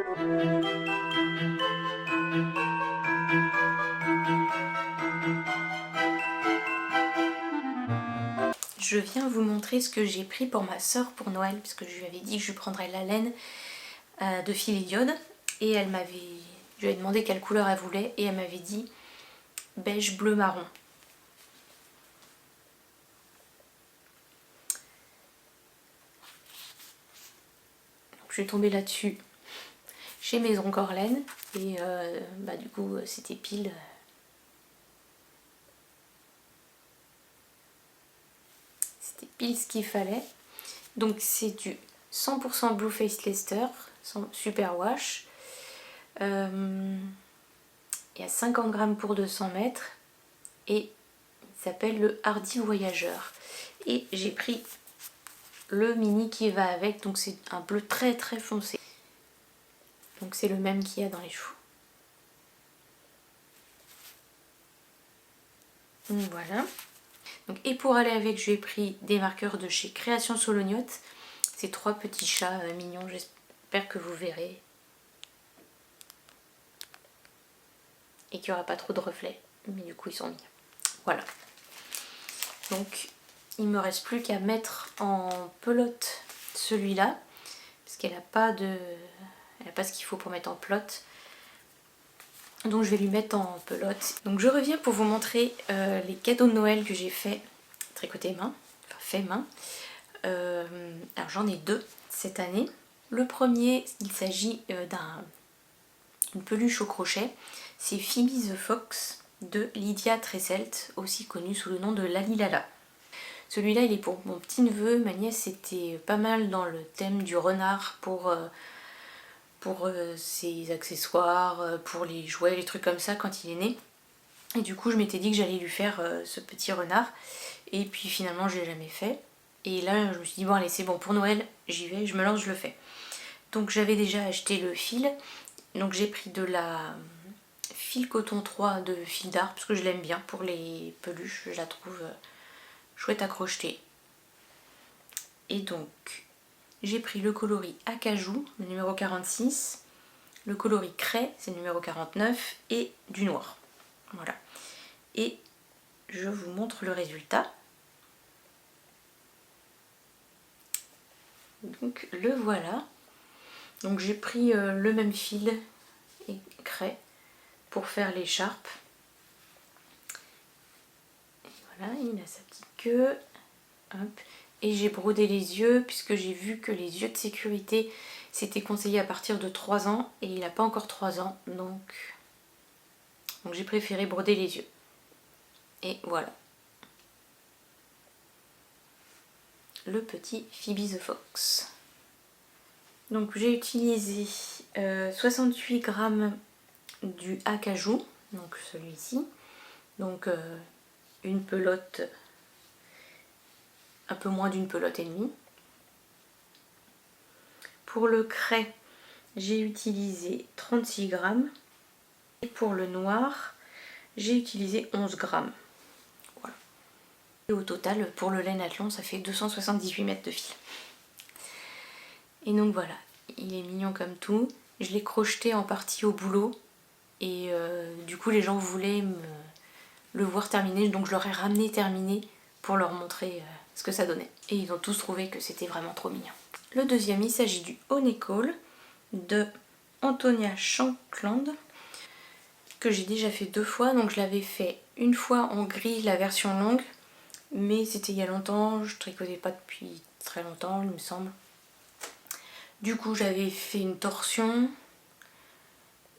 Je viens vous montrer ce que j'ai pris pour ma soeur pour Noël, parce que je lui avais dit que je lui prendrais la laine de fil iode, et je lui avais demandé quelle couleur elle voulait, et elle m'avait dit beige, bleu, marron. Donc je suis tombée là-dessus chez Maison Corlaine, et du coup c'était pile... C'était pile ce qu'il fallait. Donc c'est du 100% Blue Face Leicester, super wash. Il y a 50 grammes pour 200 mètres et il s'appelle le Hardy Voyageur. Et j'ai pris le mini qui va avec, donc c'est un bleu très très foncé. Donc c'est le même qu'il y a dans les choux. Donc voilà. Donc, et pour aller avec, je lui ai pris des marqueurs de chez Création Solognotte. Ces trois petits chats mignons, j'espère que vous verrez. Et qu'il n'y aura pas trop de reflets, mais du coup ils sont mignons. Voilà. Donc il me reste plus qu'à mettre en pelote celui-là, parce qu'elle n'a pas ce qu'il faut pour mettre en pelote. Donc je vais lui mettre en pelote. Donc je reviens pour vous montrer les cadeaux de Noël que j'ai fait tricoter main, enfin fait main. Alors j'en ai deux cette année. Le premier, il s'agit d'une peluche au crochet. C'est Phoebe the Fox de Lydia Tresselt, aussi connue sous le nom de Lalilala. Celui-là il est pour mon petit neveu, ma nièce était pas mal dans le thème du renard pour ses accessoires, pour les jouets, les trucs comme ça quand il est né. Et du coup je m'étais dit que j'allais lui faire ce petit renard, et puis finalement je l'ai jamais fait. Et là je me suis dit bon allez c'est bon, pour Noël j'y vais, je me lance, je le fais. Donc j'avais déjà acheté le fil, donc j'ai pris de la fil coton 3 de fil d'art parce que je l'aime bien pour les peluches, je la trouve chouette à crocheter. Et donc j'ai pris le coloris acajou, le numéro 46, le coloris craie, c'est le numéro 49, et du noir. Voilà. Et je vous montre le résultat. Donc le voilà. Donc j'ai pris le même fil et craie pour faire l'écharpe. Voilà, il a sa petite queue. Hop. Et j'ai brodé les yeux puisque j'ai vu que les yeux de sécurité c'était conseillé à partir de 3 ans et il n'a pas encore 3 ans, donc j'ai préféré broder les yeux. Et voilà. Le petit Phoebe the Fox. Donc j'ai utilisé 68 grammes du acajou, donc celui-ci. Donc une pelote, un peu moins d'une pelote et demie. Pour le craie, j'ai utilisé 36 grammes. Et pour le noir, j'ai utilisé 11 grammes. Voilà. Et au total, pour le laine athlon, ça fait 278 mètres de fil. Et donc voilà, il est mignon comme tout. Je l'ai crocheté en partie au boulot. Et du coup, les gens voulaient le voir terminé. Donc je leur ai ramené terminé pour leur montrer ce que ça donnait. Et ils ont tous trouvé que c'était vraiment trop mignon. Le deuxième, il s'agit du Honey Call de Antonia Shankland, que j'ai déjà fait 2 fois. Donc je l'avais fait une fois en gris, la version longue, mais c'était il y a longtemps, je tricotais pas depuis très longtemps il me semble. Du coup j'avais fait une torsion,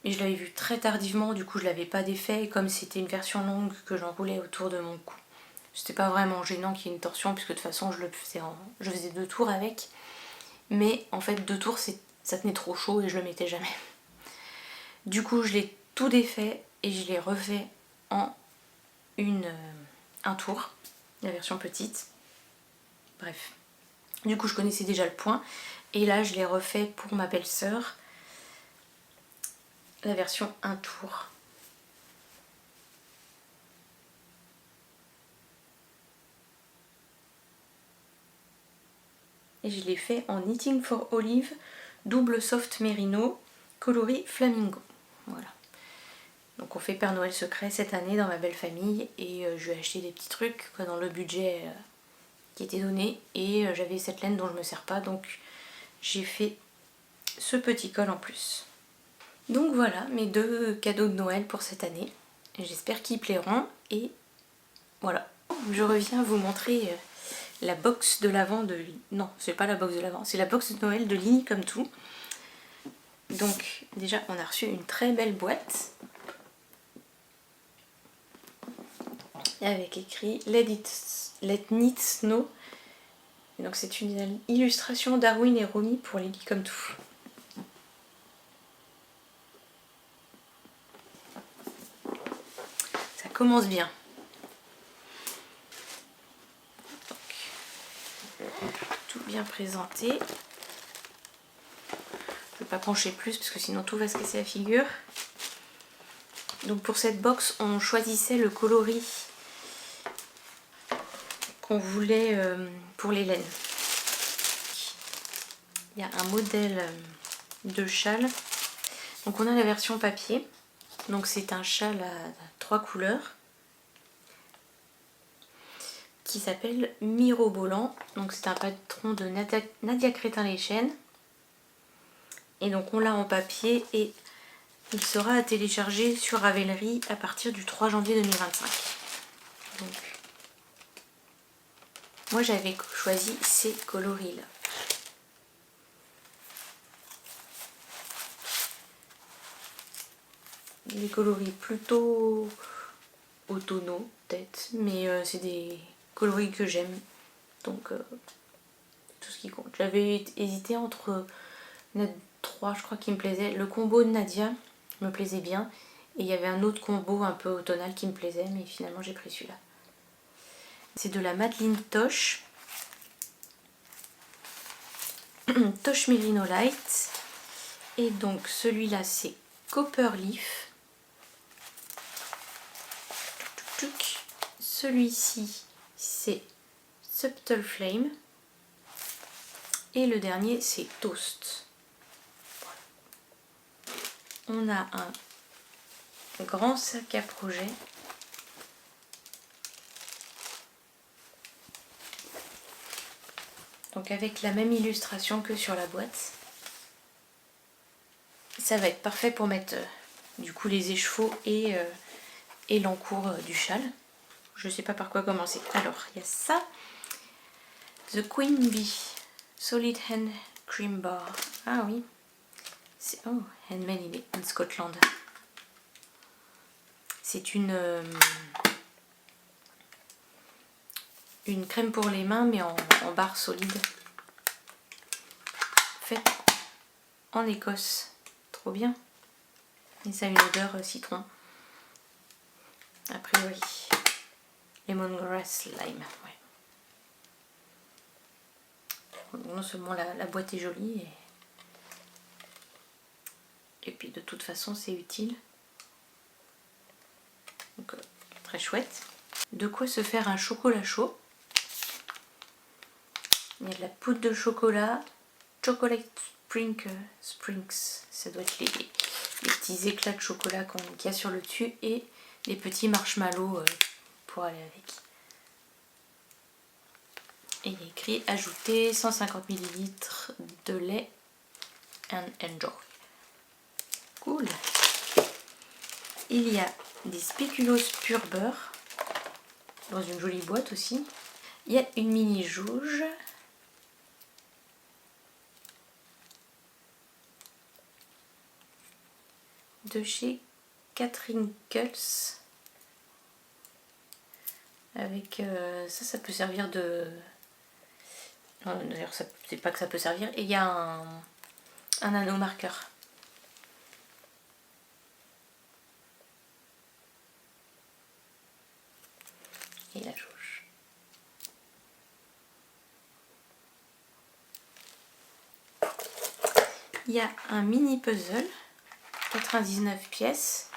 mais je l'avais vu très tardivement, du coup je l'avais pas défait, et comme c'était une version longue que j'enroulais autour de mon cou, c'était pas vraiment gênant qu'il y ait une torsion puisque de toute façon je faisais 2 tours avec, mais en fait 2 tours ça tenait trop chaud et je le mettais jamais. Du coup je l'ai tout défait et je l'ai refait en un tour, la version petite. Bref, du coup je connaissais déjà le point et là je l'ai refait pour ma belle-sœur, la version 1 tour. Et je l'ai fait en Knitting for Olive double soft merino coloris Flamingo. Voilà. Donc on fait Père Noël secret cette année dans ma belle famille et je lui ai acheté des petits trucs quoi, dans le budget qui était donné et j'avais cette laine dont je me sers pas donc j'ai fait ce petit col en plus. Donc voilà mes 2 cadeaux de Noël pour cette année. J'espère qu'ils plairont et voilà. Je reviens vous montrer la box de l'Avent de... Non, c'est pas la box de l'Avent, c'est la box de Noël de Lini Comme Tout. Donc déjà on a reçu une très belle boîte avec écrit Let It Snow. Donc c'est une illustration Darwin et Romy pour Lini Comme Tout. Ça commence bien. Donc, tout bien présenté. Je ne vais pas pencher plus parce que sinon tout va se casser la figure. Donc pour cette box on choisissait le coloris qu'on voulait pour les laines. Il y a un modèle de châle. Donc on a la version papier. Donc c'est un châle à 3 couleurs qui s'appelle Mirobolant. Donc c'est un patron de Nadia Crétin-Leschène. Et donc on l'a en papier et il sera à télécharger sur Ravelry à partir du 3 janvier 2025. Donc, moi j'avais choisi ces coloris là. Des coloris plutôt automnaux peut-être, mais c'est des coloris que j'aime. Donc tout ce qui compte. J'avais hésité entre 3 je crois qui me plaisait. Le combo de Nadia me plaisait bien. Et il y avait un autre combo un peu automnal qui me plaisait, mais finalement j'ai pris celui-là. C'est de la Madeline Tosh. Tosh Merino Light. Et donc celui-là c'est Copper Leaf. Celui-ci c'est Subtle Flame. Et le dernier c'est Toast. On a un grand sac à projet. Donc avec la même illustration que sur la boîte. Ça va être parfait pour mettre du coup les écheveaux et l'encours du châle. Je sais pas par quoi commencer. Alors il y a ça. The Queen Bee Solid Hand Cream Bar. Ah oui. Oh, handmade in Scotland. C'est une crème pour les mains mais en barre solide. Faite en Écosse. Trop bien. Et ça a une odeur citron. A priori. Lemongrass Lime. Ouais. Non seulement la boîte est jolie et puis de toute façon c'est utile. Donc très chouette. De quoi se faire un chocolat chaud. Il y a de la poudre de chocolat, chocolate springs, ça doit être les petits éclats de chocolat qu'il y a sur le dessus et les petits marshmallows pour aller avec. Et il y a écrit ajouter 150 ml de lait and enjoy. Cool. Il y a des spéculoos pur beurre dans une jolie boîte aussi. Il y a une mini jauge. De chez Catherine Kulls. Avec ça peut servir de... D'ailleurs c'est pas que ça peut servir. Et il y a un anneau marqueur. Et la jauge. Il y a un mini puzzle. 99 pièces.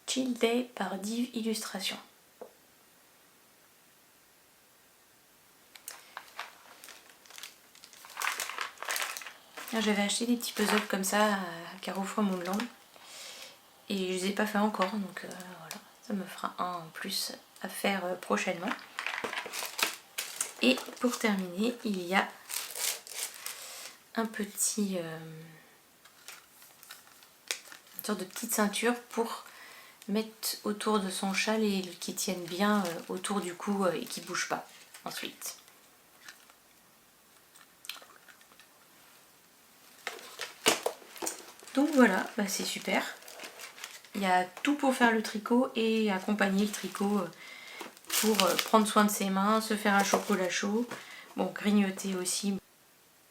Chill Day par Div Illustration. J'avais acheté des petits puzzles comme ça à Carrefour Montblanc et je les ai pas fait encore, donc voilà, ça me fera un en plus à faire prochainement. Et pour terminer, il y a un petit une sorte de petite ceinture pour mettre autour de son châle et qui tienne bien autour du cou et qui bouge pas ensuite. Donc voilà, bah c'est super. Il y a tout pour faire le tricot et accompagner le tricot pour prendre soin de ses mains, se faire un chocolat chaud, bon grignoter aussi.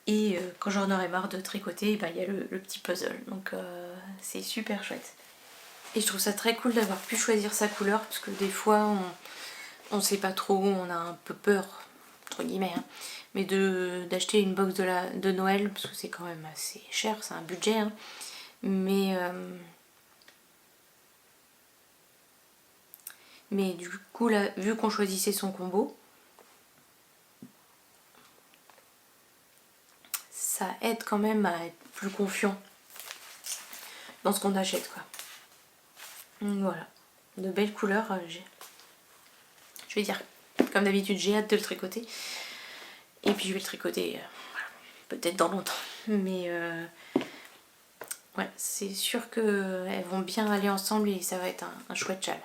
Et quand j'en aurai marre de tricoter, bah, il y a le petit puzzle. Donc c'est super chouette. Et je trouve ça très cool d'avoir pu choisir sa couleur parce que des fois on sait pas trop, on a un peu peur, entre guillemets, hein, mais d'acheter une box de Noël parce que c'est quand même assez cher, c'est un budget. Hein, mais du coup là, vu qu'on choisissait son combo, ça aide quand même à être plus confiant dans ce qu'on achète, quoi. Donc voilà, de belles couleurs. Je vais dire, comme d'habitude, j'ai hâte de le tricoter. Et puis je vais le tricoter voilà, peut-être dans longtemps. Mais ouais, c'est sûr qu'elles vont bien aller ensemble et ça va être un chouette châle.